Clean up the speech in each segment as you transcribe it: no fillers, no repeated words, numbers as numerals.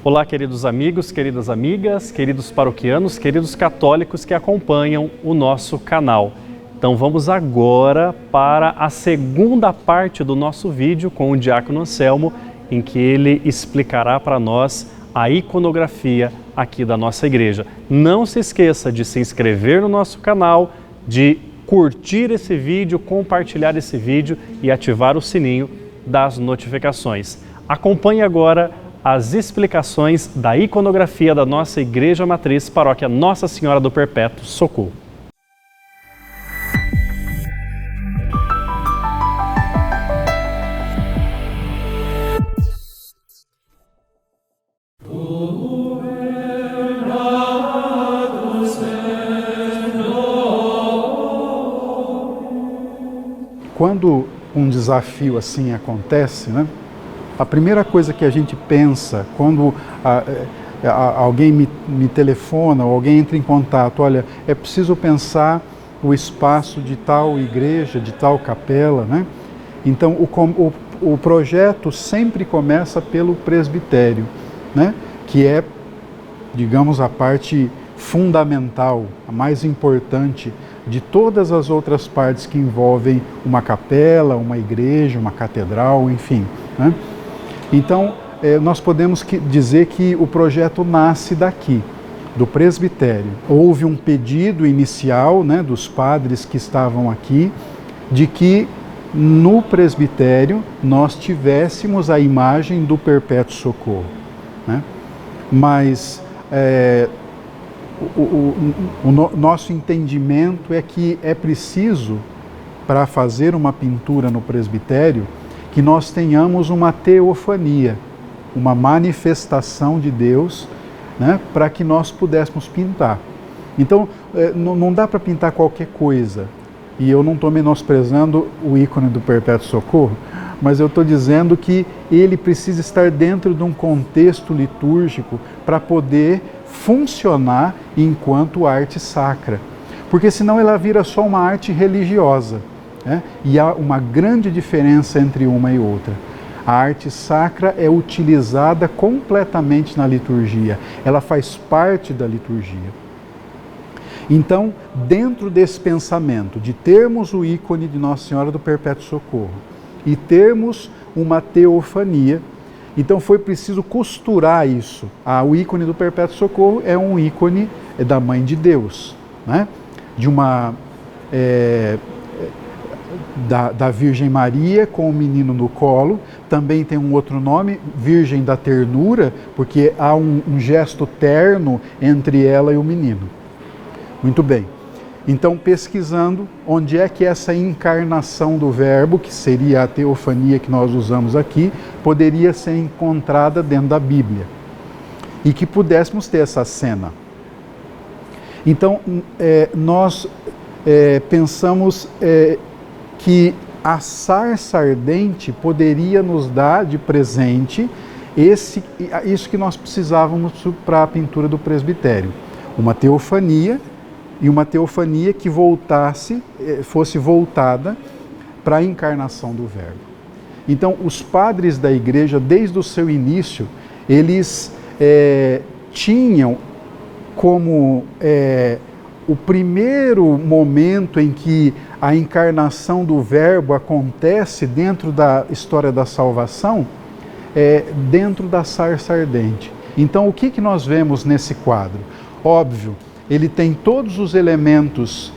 Olá, queridos amigos, queridas amigas, queridos paroquianos, queridos católicos que acompanham o nosso canal. Então vamos agora para a segunda parte do nosso vídeo com o Diácono Anselmo, em que ele explicará para nós a iconografia aqui da nossa igreja. Não se esqueça de se inscrever no nosso canal, de curtir esse vídeo, compartilhar esse vídeo e ativar o sininho das notificações. Acompanhe agora as explicações da iconografia da nossa Igreja Matriz, Paróquia Nossa Senhora do Perpétuo Socorro. Quando um desafio assim acontece, né? A primeira coisa que a gente pensa quando alguém me telefona ou alguém entra em contato, olha, é preciso pensar o espaço de tal igreja, de tal capela, né? Então o projeto sempre começa pelo presbitério, né? Que é, digamos, a parte fundamental, a mais importante de todas as outras partes que envolvem uma capela, uma igreja, uma catedral, enfim, né? Então, nós podemos dizer que o projeto nasce daqui, do presbitério. Houve um pedido inicial, né, dos padres que estavam aqui, de que no presbitério nós tivéssemos a imagem do Perpétuo Socorro, né? Mas o nosso entendimento é que é preciso, para fazer uma pintura no presbitério, que nós tenhamos uma teofania, uma manifestação de Deus, né, para que nós pudéssemos pintar. Então, não dá para pintar qualquer coisa, e eu não estou menosprezando o ícone do Perpétuo Socorro, mas eu estou dizendo que ele precisa estar dentro de um contexto litúrgico para poder funcionar enquanto arte sacra, porque senão ela vira só uma arte religiosa. E há uma grande diferença entre uma e outra. A arte sacra é utilizada completamente na liturgia, ela faz parte da liturgia. Então, dentro desse pensamento de termos o ícone de Nossa Senhora do Perpétuo Socorro e termos uma teofania, então foi preciso costurar isso. O ícone do Perpétuo Socorro é um ícone da Mãe de Deus, né? De uma... Da Virgem Maria com o menino no colo, também tem um outro nome, Virgem da Ternura, porque há um gesto terno entre ela e o menino. Muito bem. Então, pesquisando onde é que essa encarnação do Verbo, que seria a teofania que nós usamos aqui, poderia ser encontrada dentro da Bíblia. E que pudéssemos ter essa cena. Então, nós pensamos... que a sarça ardente poderia nos dar de presente isso que nós precisávamos para a pintura do presbitério. Uma teofania, e uma teofania que fosse voltada para a encarnação do Verbo. Então, os padres da igreja, desde o seu início, eles tinham como o primeiro momento em que a encarnação do Verbo acontece dentro da história da salvação, dentro da sarça ardente. Então, o que nós vemos nesse quadro? Óbvio, ele tem todos os elementos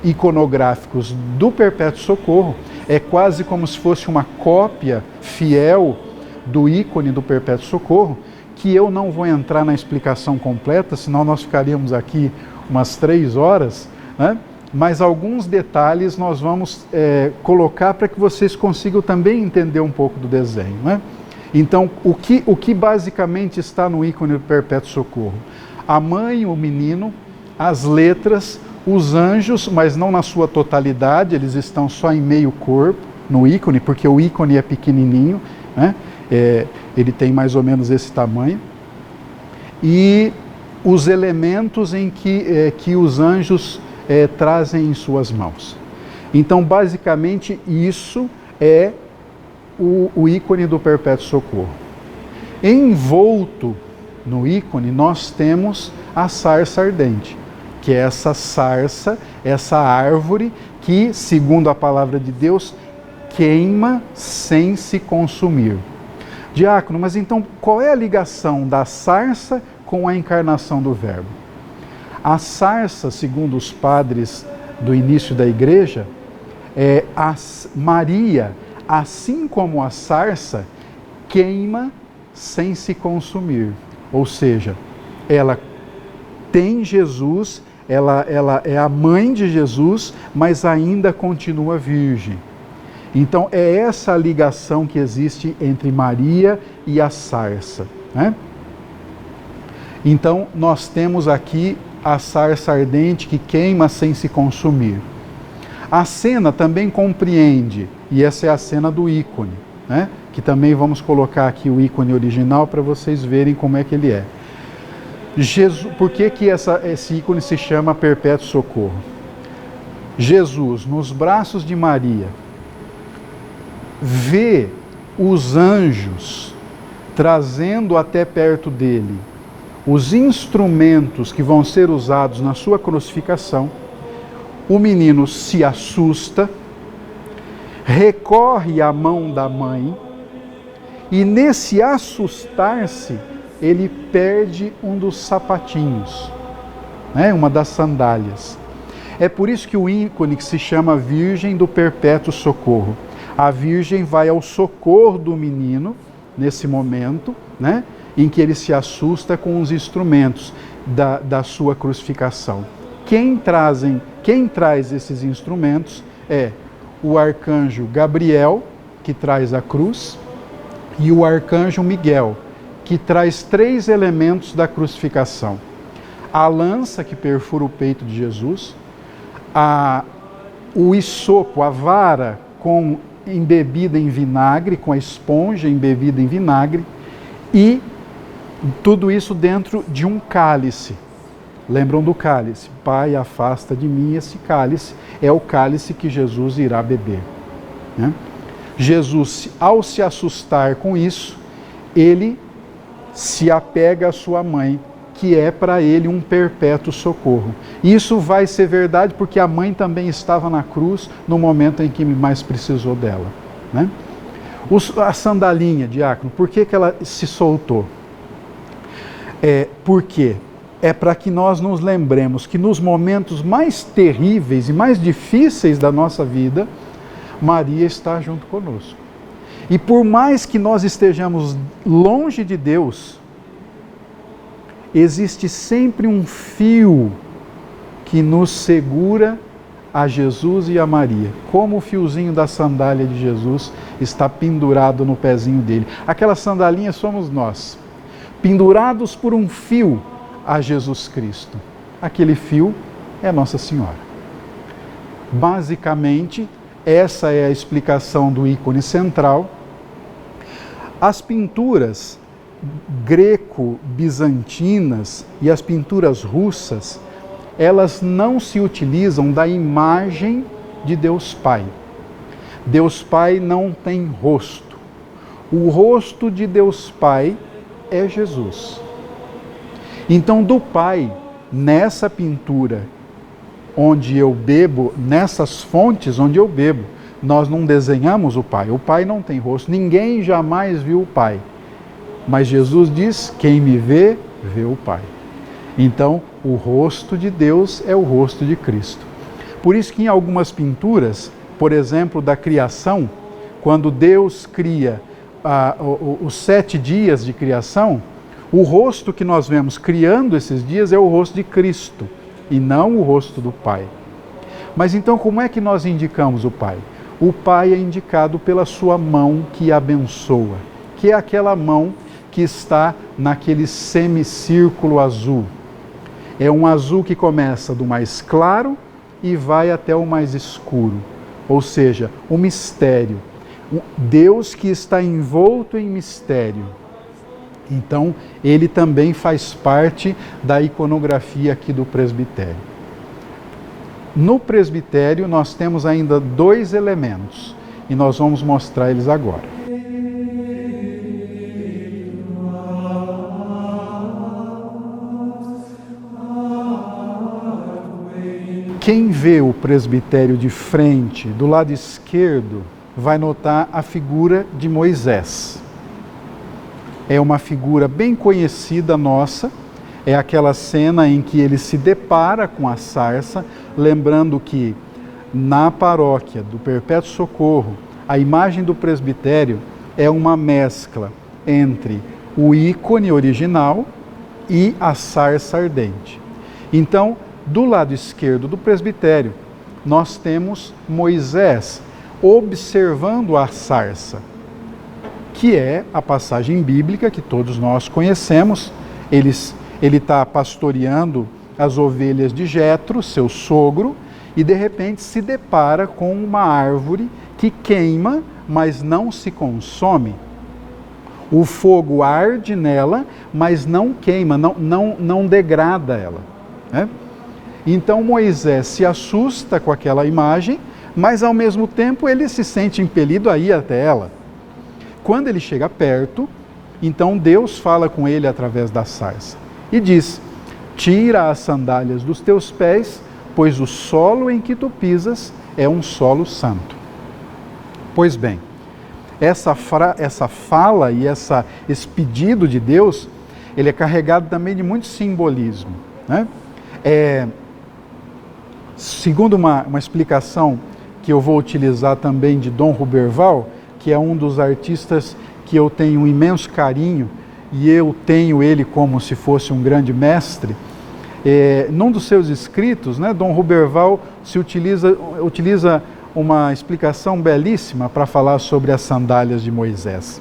iconográficos do Perpétuo Socorro, é quase como se fosse uma cópia fiel do ícone do Perpétuo Socorro, que eu não vou entrar na explicação completa, senão nós ficaríamos aqui umas 3 horas, né? Mas alguns detalhes nós vamos colocar para que vocês consigam também entender um pouco do desenho, né? Então, o que basicamente está no ícone do Perpétuo Socorro? A mãe, o menino, as letras, os anjos, mas não na sua totalidade, eles estão só em meio corpo, no ícone, porque o ícone é pequenininho, né? Ele tem mais ou menos esse tamanho. E os elementos em que os anjos trazem em suas mãos. Então, basicamente, isso é o ícone do Perpétuo Socorro. Envolto no ícone, nós temos a sarça ardente, que é essa sarça, essa árvore que, segundo a palavra de Deus, queima sem se consumir. Diácono, mas então qual é a ligação da sarça com a encarnação do Verbo? A sarça, segundo os padres do início da igreja, Maria, assim como a sarça, queima sem se consumir. Ou seja, ela tem Jesus, ela é a mãe de Jesus, mas ainda continua virgem. Então é essa a ligação que existe entre Maria e a sarça, né? Então nós temos aqui a sarça ardente que queima sem se consumir. A cena também compreende, e essa é a cena do ícone, né? Que também vamos colocar aqui o ícone original para vocês verem como é que ele é. Por que esse ícone se chama Perpétuo Socorro? Jesus, nos braços de Maria, vê os anjos trazendo até perto dele os instrumentos que vão ser usados na sua crucificação. O menino se assusta, recorre à mão da mãe e nesse assustar-se ele perde um dos sapatinhos, né? Uma das sandálias. É por isso que o ícone que se chama Virgem do Perpétuo Socorro. A Virgem vai ao socorro do menino nesse momento, né? Em que ele se assusta com os instrumentos da sua crucificação. Quem traz esses instrumentos é o arcanjo Gabriel, que traz a cruz, e o arcanjo Miguel, que traz 3 elementos da crucificação. A lança, que perfura o peito de Jesus, o hisopo, a vara embebida em vinagre, com a esponja embebida em vinagre, e tudo isso dentro de um cálice. Lembram do cálice? Pai, afasta de mim esse cálice. É o cálice que Jesus irá beber, né? Jesus, ao se assustar com isso, ele se apega à sua mãe, que é para ele um perpétuo socorro. Isso vai ser verdade porque a mãe também estava na cruz no momento em que mais precisou dela, né? A sandalinha, diácono, por que ela se soltou? Porque é para que nós nos lembremos que nos momentos mais terríveis e mais difíceis da nossa vida, Maria está junto conosco. E por mais que nós estejamos longe de Deus, existe sempre um fio que nos segura a Jesus e a Maria, como o fiozinho da sandália de Jesus está pendurado no pezinho dele. Aquela sandalinha somos nós, pendurados por um fio a Jesus Cristo. Aquele fio é Nossa Senhora. Basicamente, essa é a explicação do ícone central. As pinturas greco-bizantinas e as pinturas russas, elas não se utilizam da imagem de Deus Pai. Deus Pai não tem rosto. O rosto de Deus Pai é Jesus. Então, do Pai, nessa pintura onde eu bebo, nessas fontes onde eu bebo, nós não desenhamos o Pai. O Pai não tem rosto. Ninguém jamais viu o Pai. Mas Jesus diz, quem me vê, vê o Pai. Então, o rosto de Deus é o rosto de Cristo. Por isso que em algumas pinturas, por exemplo, da criação, quando Deus cria os 7 dias de criação, o rosto que nós vemos criando esses dias é o rosto de Cristo, e não o rosto do Pai. Mas então, como é que nós indicamos o Pai? O Pai é indicado pela sua mão que abençoa, que é aquela mão que está naquele semicírculo azul. É um azul que começa do mais claro e vai até o mais escuro. Ou seja, o mistério. Deus que está envolto em mistério. Então, ele também faz parte da iconografia aqui do presbitério. No presbitério, nós temos ainda 2 elementos, e nós vamos mostrar eles agora. Quem vê o presbitério de frente, do lado esquerdo, vai notar a figura de Moisés. É uma figura bem conhecida nossa, é aquela cena em que ele se depara com a sarça, lembrando que na paróquia do Perpétuo Socorro, a imagem do presbitério é uma mescla entre o ícone original e a sarça ardente. Então, do lado esquerdo do presbitério, nós temos Moisés observando a sarça, que é a passagem bíblica que todos nós conhecemos. Ele está pastoreando as ovelhas de Jetro, seu sogro, e de repente se depara com uma árvore que queima, mas não se consome. O fogo arde nela, mas não queima, não degrada ela, né? Então Moisés se assusta com aquela imagem, mas ao mesmo tempo ele se sente impelido a ir até ela. Quando ele chega perto, então Deus fala com ele através da sarça e diz: tira as sandálias dos teus pés, pois o solo em que tu pisas é um solo santo. Pois bem, essa fala e esse pedido de Deus, ele é carregado também de muito simbolismo, né? Segundo uma explicação que eu vou utilizar também de Dom Roberval, que é um dos artistas que eu tenho um imenso carinho, e eu tenho ele como se fosse um grande mestre, num dos seus escritos, né, Dom Roberval utiliza uma explicação belíssima para falar sobre as sandálias de Moisés.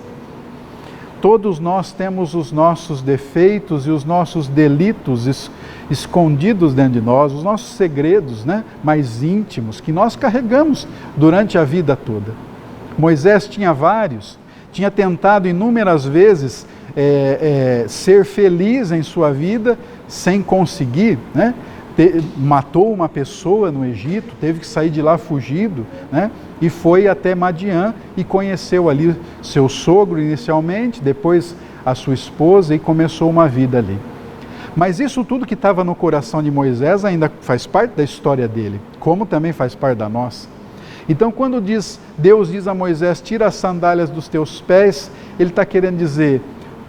Todos nós temos os nossos defeitos e os nossos delitos escondidos dentro de nós, os nossos segredos, né, mais íntimos, que nós carregamos durante a vida toda. Moisés tinha vários, tinha tentado inúmeras vezes ser feliz em sua vida sem conseguir, né? Matou uma pessoa no Egito, teve que sair de lá fugido, né? E foi até Madiã e conheceu ali seu sogro inicialmente, depois a sua esposa, e começou uma vida ali. Mas isso tudo que estava no coração de Moisés ainda faz parte da história dele, como também faz parte da nossa. Então, quando Deus diz a Moisés: tira as sandálias dos teus pés, ele está querendo dizer: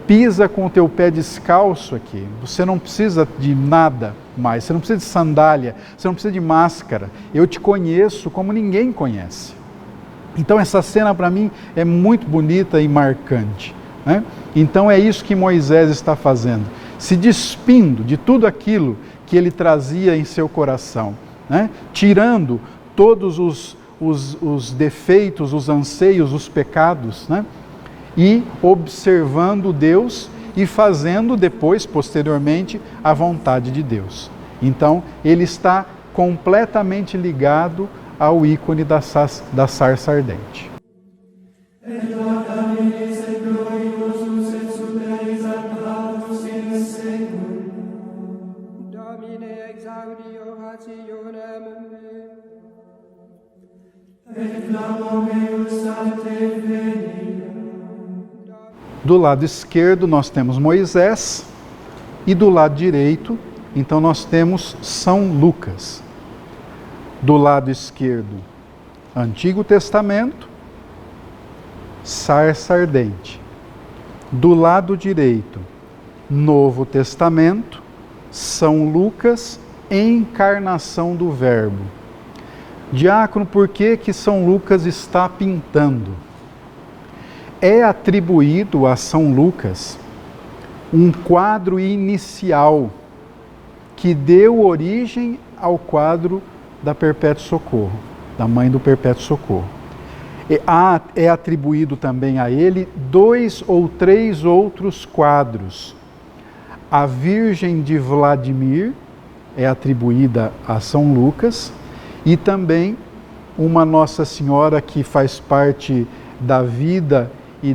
pisa com o teu pé descalço aqui. Você não precisa de nada mais, você não precisa de sandália, você não precisa de máscara. Eu te conheço como ninguém conhece. Então, essa cena para mim é muito bonita e marcante, né? Então, é isso que Moisés está fazendo, se despindo de tudo aquilo que ele trazia em seu coração, né? Tirando todos os defeitos, os anseios, os pecados, né? E observando Deus e fazendo depois, posteriormente, a vontade de Deus. Então, ele está completamente ligado ao ícone da sarça ardente. Do lado esquerdo nós temos Moisés e do lado direito, então nós temos São Lucas. Do lado esquerdo, Antigo Testamento, sarça ardente. Do lado direito, Novo Testamento, São Lucas, encarnação do Verbo. Diácono, por que São Lucas está pintando? É atribuído a São Lucas um quadro inicial que deu origem ao quadro da Perpétuo Socorro, da Mãe do Perpétuo Socorro. É atribuído também a ele 2 ou 3 outros quadros. A Virgem de Vladimir é atribuída a São Lucas, e também uma Nossa Senhora que faz parte da vida e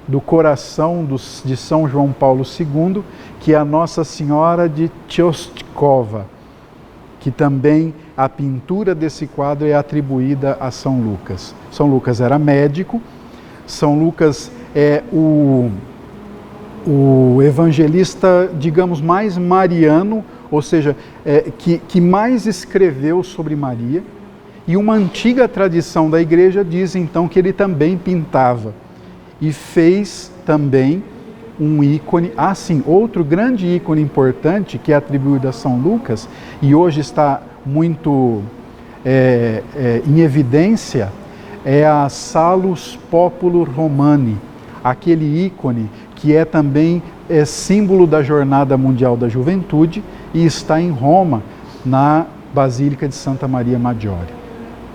do coração de São João Paulo II, que é a Nossa Senhora de Tchostkova, que também a pintura desse quadro é atribuída a São Lucas. São Lucas era médico, São Lucas é o evangelista, digamos, mais mariano, ou seja, que mais escreveu sobre Maria, e uma antiga tradição da igreja diz então que ele também pintava e fez também um ícone. Sim, outro grande ícone importante que é atribuído a São Lucas e hoje está muito em evidência é a Salus Populo Romani, aquele ícone que é também símbolo da Jornada Mundial da Juventude e está em Roma, na Basílica de Santa Maria Maggiore.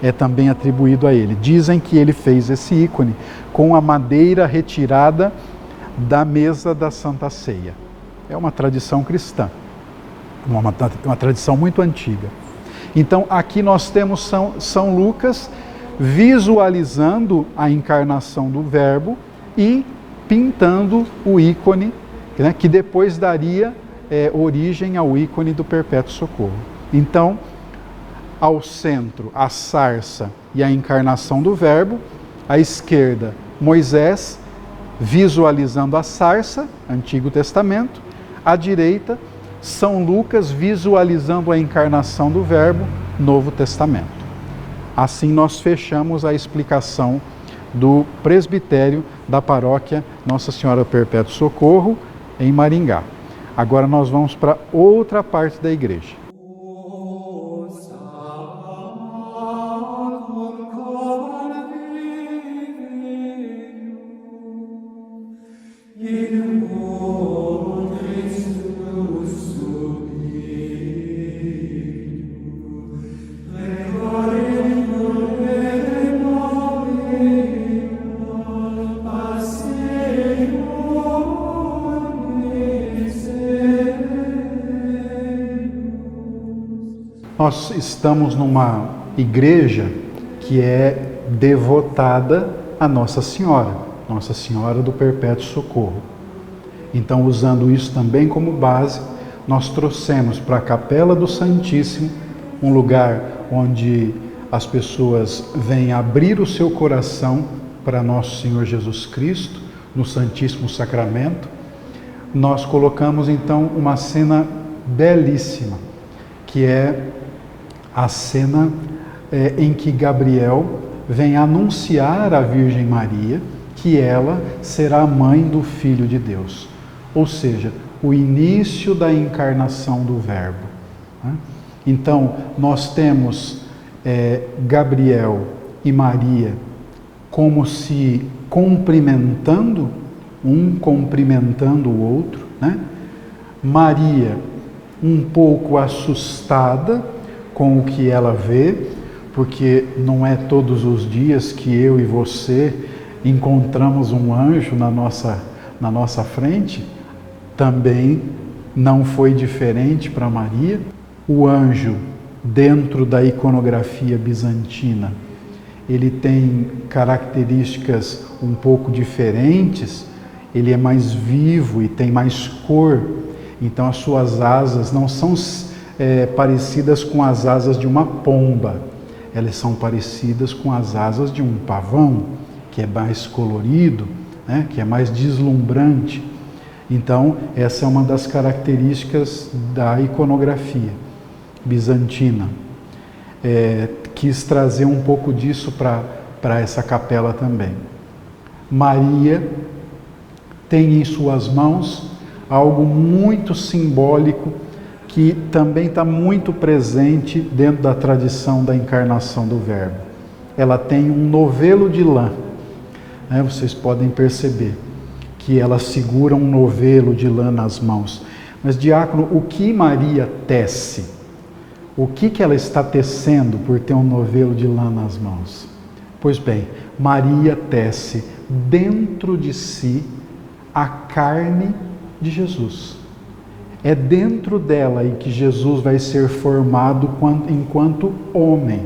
É também atribuído a ele. Dizem que ele fez esse ícone com a madeira retirada da mesa da Santa Ceia. É uma tradição cristã, uma tradição muito antiga. Então, aqui nós temos São Lucas visualizando a encarnação do Verbo e pintando o ícone, né, que depois daria origem ao ícone do Perpétuo Socorro. Então, ao centro, a sarça e a encarnação do Verbo, à esquerda, Moisés visualizando a sarça, Antigo Testamento, à direita, São Lucas visualizando a encarnação do Verbo, Novo Testamento. Assim nós fechamos a explicação do presbitério da paróquia Nossa Senhora do Perpétuo Socorro, em Maringá. Agora nós vamos para outra parte da igreja. Nós estamos numa igreja que é devotada a Nossa Senhora do Perpétuo Socorro. Então, usando isso também como base, nós trouxemos para a Capela do Santíssimo, um lugar onde as pessoas vêm abrir o seu coração para Nosso Senhor Jesus Cristo, no Santíssimo Sacramento. Nós colocamos então uma cena belíssima, que é a cena em que Gabriel vem anunciar à Virgem Maria que ela será a mãe do Filho de Deus. Ou seja, o início da encarnação do Verbo. Então, nós temos Gabriel e Maria como se cumprimentando, um cumprimentando o outro, né? Maria um pouco assustada com o que ela vê, porque não é todos os dias que eu e você encontramos um anjo na nossa frente. Também não foi diferente para Maria. O anjo, dentro da iconografia bizantina, ele tem características um pouco diferentes, ele é mais vivo e tem mais cor, então as suas asas não são parecidas com as asas de uma pomba, elas são parecidas com as asas de um pavão, que é mais colorido, né, que é mais deslumbrante. Então, essa é uma das características da iconografia bizantina. Quis trazer um pouco disso para essa capela também. Maria tem em suas mãos algo muito simbólico que também está muito presente dentro da tradição da encarnação do Verbo. Ela tem um novelo de lã, né? Vocês podem perceber que ela segura um novelo de lã nas mãos. Mas, diácono, o que Maria tece? O que ela está tecendo por ter um novelo de lã nas mãos? Pois bem, Maria tece dentro de si a carne de Jesus. É dentro dela em que Jesus vai ser formado enquanto homem,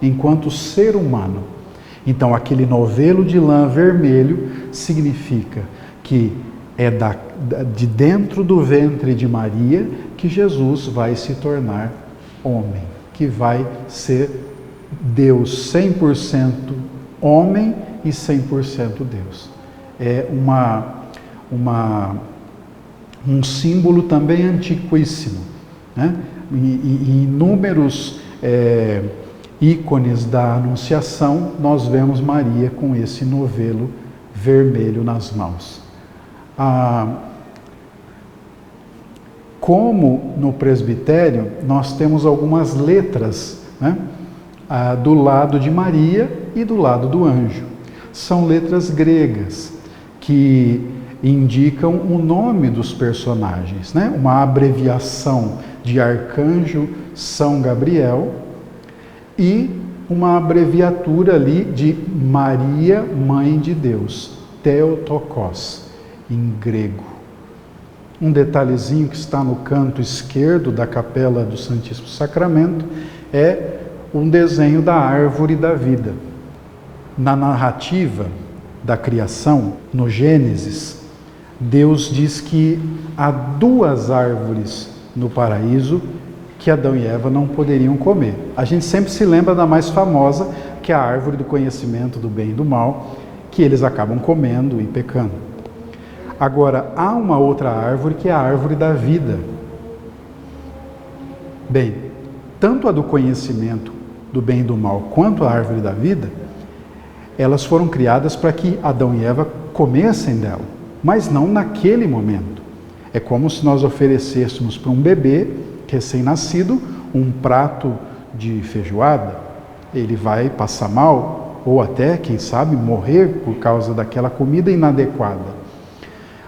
enquanto ser humano. Então, aquele novelo de lã vermelho significa que é de dentro do ventre de Maria que Jesus vai se tornar homem, que vai ser Deus 100% homem e 100% Deus. É um símbolo também antiquíssimo, né? Em inúmeros ícones da Anunciação, nós vemos Maria com esse novelo vermelho nas mãos. Como no presbitério, nós temos algumas letras, né? Do lado de Maria e do lado do anjo. São letras gregas que indicam o nome dos personagens, né? Uma abreviação de Arcanjo São Gabriel e uma abreviatura ali de Maria, Mãe de Deus, Theotokos, em grego. Um detalhezinho que está no canto esquerdo da capela do Santíssimo Sacramento é um desenho da árvore da vida. Na narrativa da criação, no Gênesis, Deus diz que há duas árvores no paraíso que Adão e Eva não poderiam comer. A gente sempre se lembra da mais famosa, que é a árvore do conhecimento do bem e do mal, que eles acabam comendo e pecando. Agora, há uma outra árvore que é a árvore da vida. Bem, tanto a do conhecimento do bem e do mal quanto a árvore da vida, elas foram criadas para que Adão e Eva comessem dela, mas não naquele momento. É como se nós oferecêssemos para um bebê recém-nascido um prato de feijoada. Ele vai passar mal ou até, quem sabe, morrer por causa daquela comida inadequada.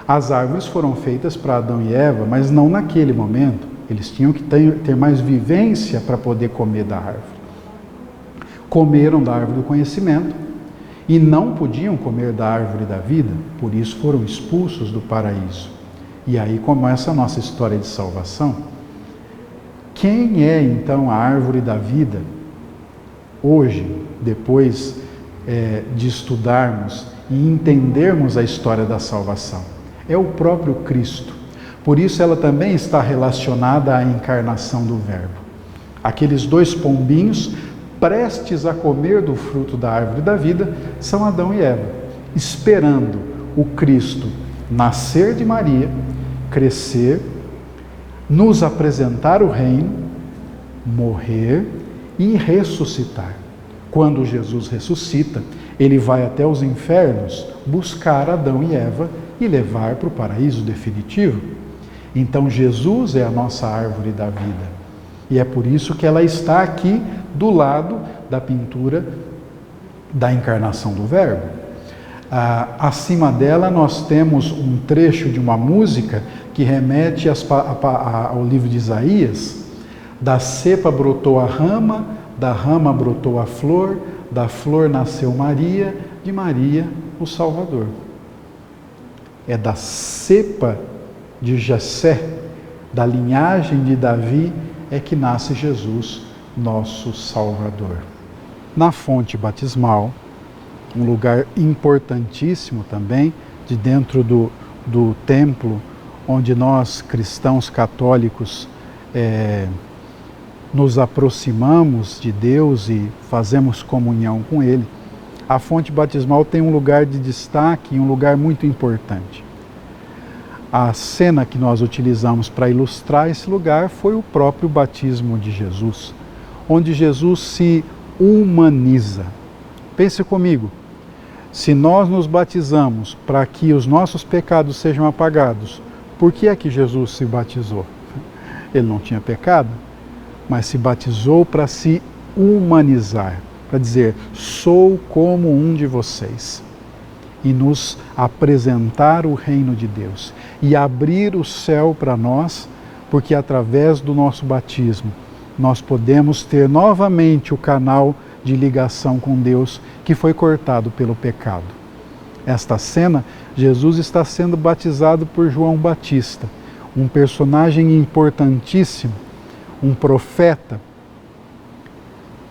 As árvores foram feitas para Adão e Eva, mas não naquele momento. Eles tinham que ter mais vivência para poder comer da árvore. Comeram da árvore do conhecimento e não podiam comer da árvore da vida, por isso foram expulsos do paraíso. E aí começa a nossa história de salvação. Quem é então a árvore da vida? Hoje, depois de estudarmos e entendermos a história da salvação, é o próprio Cristo. Por isso ela também está relacionada à encarnação do Verbo. Aqueles dois pombinhos prestes a comer do fruto da árvore da vida são Adão e Eva, esperando o Cristo nascer de Maria, crescer, nos apresentar o reino, morrer e ressuscitar. Quando Jesus ressuscita, ele vai até os infernos buscar Adão e Eva e levar para o paraíso definitivo. Então Jesus é a nossa árvore da vida. E é por isso que ela está aqui do lado da pintura da encarnação do Verbo. Acima dela nós temos um trecho de uma música que remete ao livro de Isaías. Da cepa brotou a rama, da rama brotou a flor, da flor nasceu Maria, de Maria o Salvador. É da cepa de Jessé, da linhagem de Davi, é que nasce Jesus, nosso Salvador. Na fonte batismal, um lugar importantíssimo também, de dentro do templo, onde nós, cristãos católicos, nos aproximamos de Deus e fazemos comunhão com Ele. A fonte batismal tem um lugar de destaque, um lugar muito importante. A cena que nós utilizamos para ilustrar esse lugar foi o próprio batismo de Jesus, onde Jesus se humaniza. Pense comigo, se nós nos batizamos para que os nossos pecados sejam apagados, por que é que Jesus se batizou? Ele não tinha pecado, mas se batizou para se humanizar, para dizer, sou como um de vocês. E nos apresentar o reino de Deus e abrir o céu para nós, porque através do nosso batismo nós podemos ter novamente o canal de ligação com Deus que foi cortado pelo pecado. Esta cena, Jesus está sendo batizado por João Batista, um personagem importantíssimo, um profeta,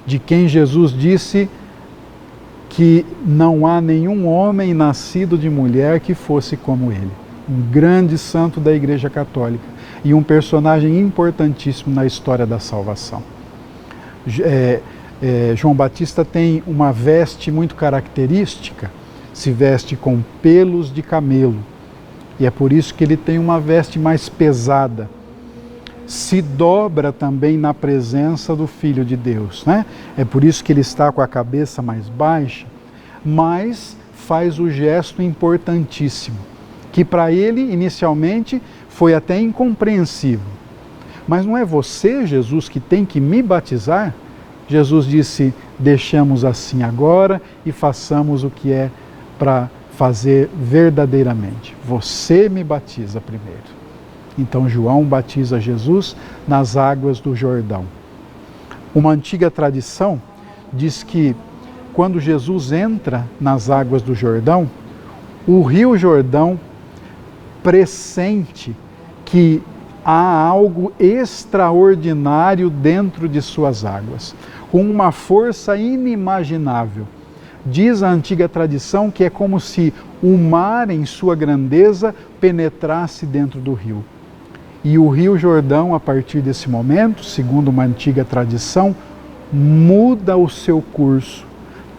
de quem Jesus disse que não há nenhum homem nascido de mulher que fosse como ele. Um grande santo da Igreja Católica e um personagem importantíssimo na história da salvação. João Batista tem uma veste muito característica, se veste com pelos de camelo, e é por isso que ele tem uma veste mais pesada. Se dobra também na presença do Filho de Deus, né? É por isso que ele está com a cabeça mais baixa, mas faz o gesto importantíssimo, que para ele inicialmente foi até incompreensível. Mas não é você, Jesus, que tem que me batizar? Jesus disse, deixamos assim agora e façamos o que é para fazer verdadeiramente. Você me batiza primeiro. Então João batiza Jesus nas águas do Jordão. Uma antiga tradição diz que quando Jesus entra nas águas do Jordão, o Rio Jordão pressente que há algo extraordinário dentro de suas águas, com uma força inimaginável. Diz a antiga tradição que é como se o mar, em sua grandeza, penetrasse dentro do rio. E o Rio Jordão, a partir desse momento, segundo uma antiga tradição, muda o seu curso.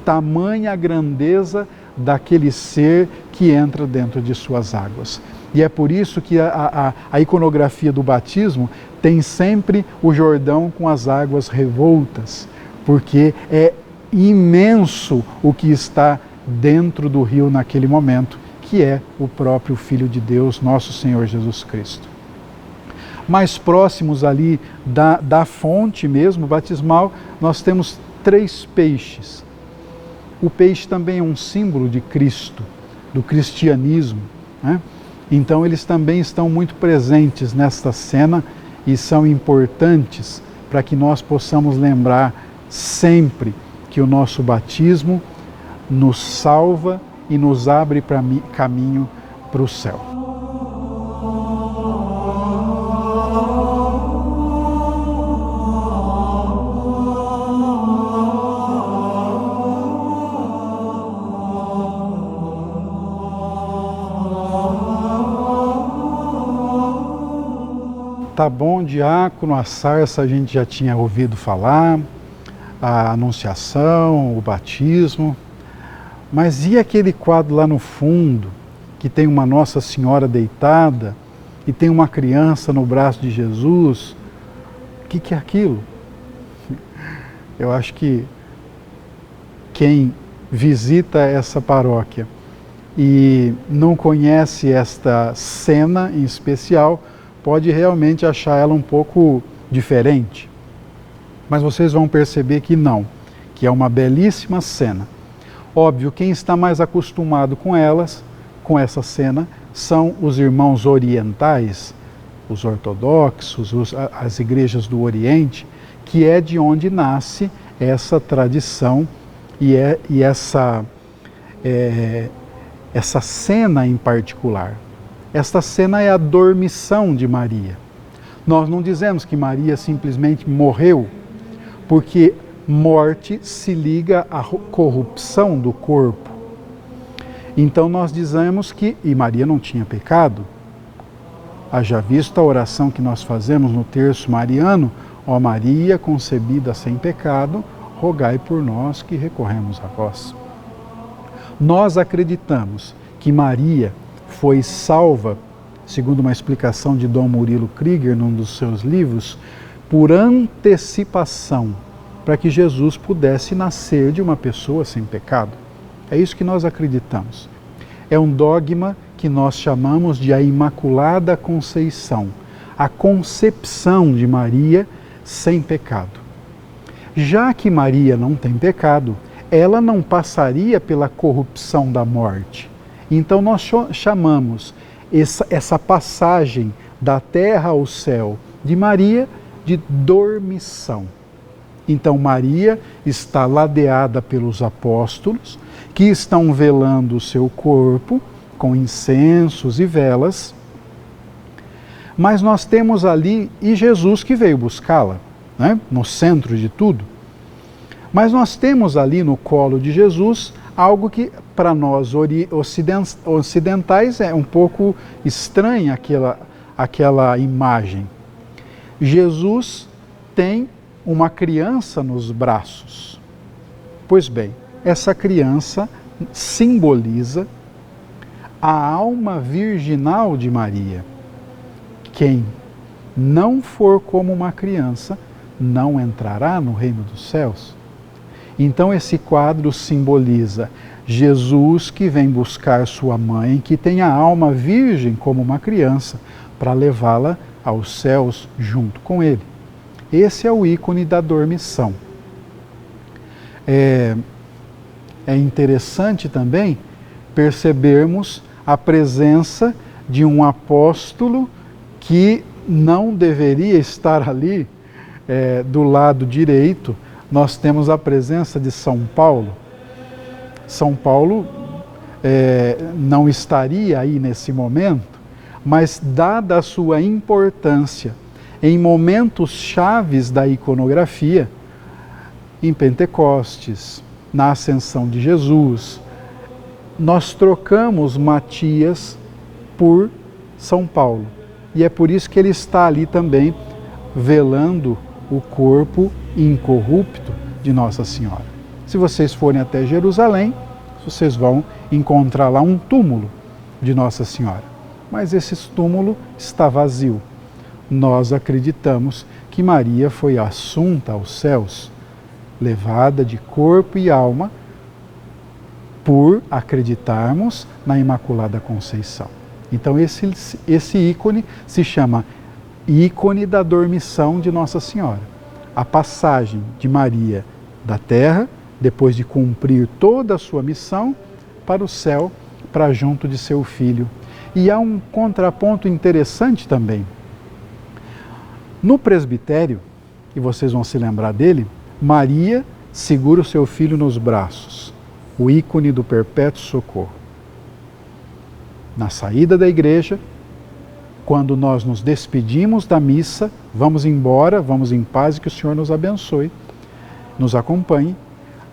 Tamanha a grandeza daquele ser que entra dentro de suas águas. E é por isso que a iconografia do batismo tem sempre o Jordão com as águas revoltas, porque é imenso o que está dentro do rio naquele momento, que é o próprio Filho de Deus, nosso Senhor Jesus Cristo. Mais próximos ali da fonte mesmo, batismal, nós temos 3 peixes. O peixe também é um símbolo de Cristo, do cristianismo, né? Então eles também estão muito presentes nesta cena e são importantes para que nós possamos lembrar sempre que o nosso batismo nos salva e nos abre caminho para o céu. Tá bom, diácono, a sarça a gente já tinha ouvido falar, a anunciação, o batismo, mas e aquele quadro lá no fundo, que tem uma Nossa Senhora deitada e tem uma criança no braço de Jesus? O que é aquilo? Eu acho que quem visita essa paróquia e não conhece esta cena em especial, pode realmente achar ela um pouco diferente. Mas vocês vão perceber que não, que é uma belíssima cena. Óbvio, quem está mais acostumado com elas, com essa cena, são os irmãos orientais, os ortodoxos, as igrejas do Oriente, que é de onde nasce essa tradição e essa cena em particular. Esta cena é a dormição de Maria. Nós não dizemos que Maria simplesmente morreu, porque morte se liga à corrupção do corpo. Então nós dizemos que, e Maria não tinha pecado, haja visto a oração que nós fazemos no terço mariano, ó Maria concebida sem pecado, rogai por nós que recorremos a vós. Nós acreditamos que Maria foi salva, segundo uma explicação de Dom Murilo Krieger, num dos seus livros, por antecipação, para que Jesus pudesse nascer de uma pessoa sem pecado. É isso que nós acreditamos. É um dogma que nós chamamos de a Imaculada Conceição, a concepção de Maria sem pecado. Já que Maria não tem pecado, ela não passaria pela corrupção da morte. Então nós chamamos essa passagem da terra ao céu de Maria de dormição. Então Maria está ladeada pelos apóstolos, que estão velando o seu corpo com incensos e velas, mas nós temos ali e Jesus que veio buscá-la, né? No centro de tudo. Mas nós temos ali no colo de Jesus algo que para nós ocidentais é um pouco estranha aquela imagem. Jesus tem uma criança nos braços. Pois bem, essa criança simboliza a alma virginal de Maria. Quem não for como uma criança não entrará no reino dos céus. Então esse quadro simboliza Jesus que vem buscar sua mãe, que tem a alma virgem como uma criança, para levá-la aos céus junto com ele. Esse é o ícone da dormição. É interessante também percebermos a presença de um apóstolo que não deveria estar ali do lado direito. Nós temos a presença de São Paulo. São Paulo não estaria aí nesse momento, mas dada a sua importância em momentos chaves da iconografia, em Pentecostes, na ascensão de Jesus, nós trocamos Matias por São Paulo. E é por isso que ele está ali também velando o corpo incorrupto de Nossa Senhora. Se vocês forem até Jerusalém, vocês vão encontrar lá um túmulo de Nossa Senhora. Mas esse túmulo está vazio. Nós acreditamos que Maria foi assunta aos céus, levada de corpo e alma, por acreditarmos na Imaculada Conceição. Então esse ícone se chama ícone da dormição de Nossa Senhora. A passagem de Maria da terra, depois de cumprir toda a sua missão, para o céu, para junto de seu filho. E há um contraponto interessante também. No presbitério, e vocês vão se lembrar dele, Maria segura o seu filho nos braços, o ícone do perpétuo socorro. Na saída da igreja, quando nós nos despedimos da missa, vamos embora, vamos em paz e que o Senhor nos abençoe, nos acompanhe,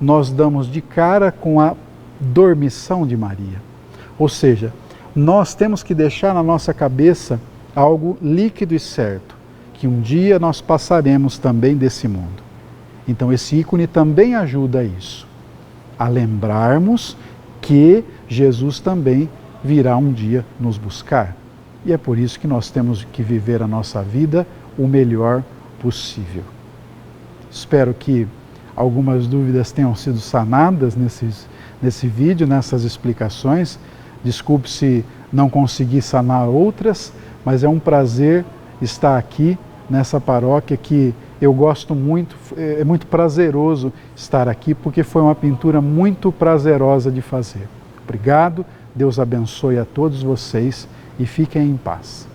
nós damos de cara com a dormição de Maria. Ou seja, nós temos que deixar na nossa cabeça algo líquido e certo, que um dia nós passaremos também desse mundo. Então esse ícone também ajuda a isso, a lembrarmos que Jesus também virá um dia nos buscar. E é por isso que nós temos que viver a nossa vida o melhor possível. Espero que algumas dúvidas tenham sido sanadas nesse vídeo, nessas explicações. Desculpe se não consegui sanar outras, mas é um prazer estar aqui nessa paróquia que eu gosto muito, é muito prazeroso estar aqui, porque foi uma pintura muito prazerosa de fazer. Obrigado, Deus abençoe a todos vocês e fiquem em paz.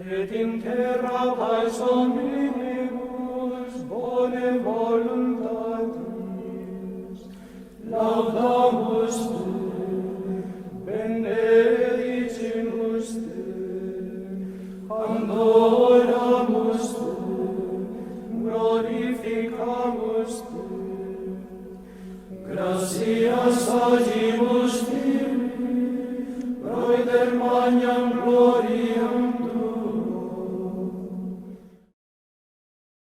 et in terra pars omnibus bone voluntatis laudamus te, benedicimus te, adoramus te, glorificamus te, gratias agimus tibi, proider magna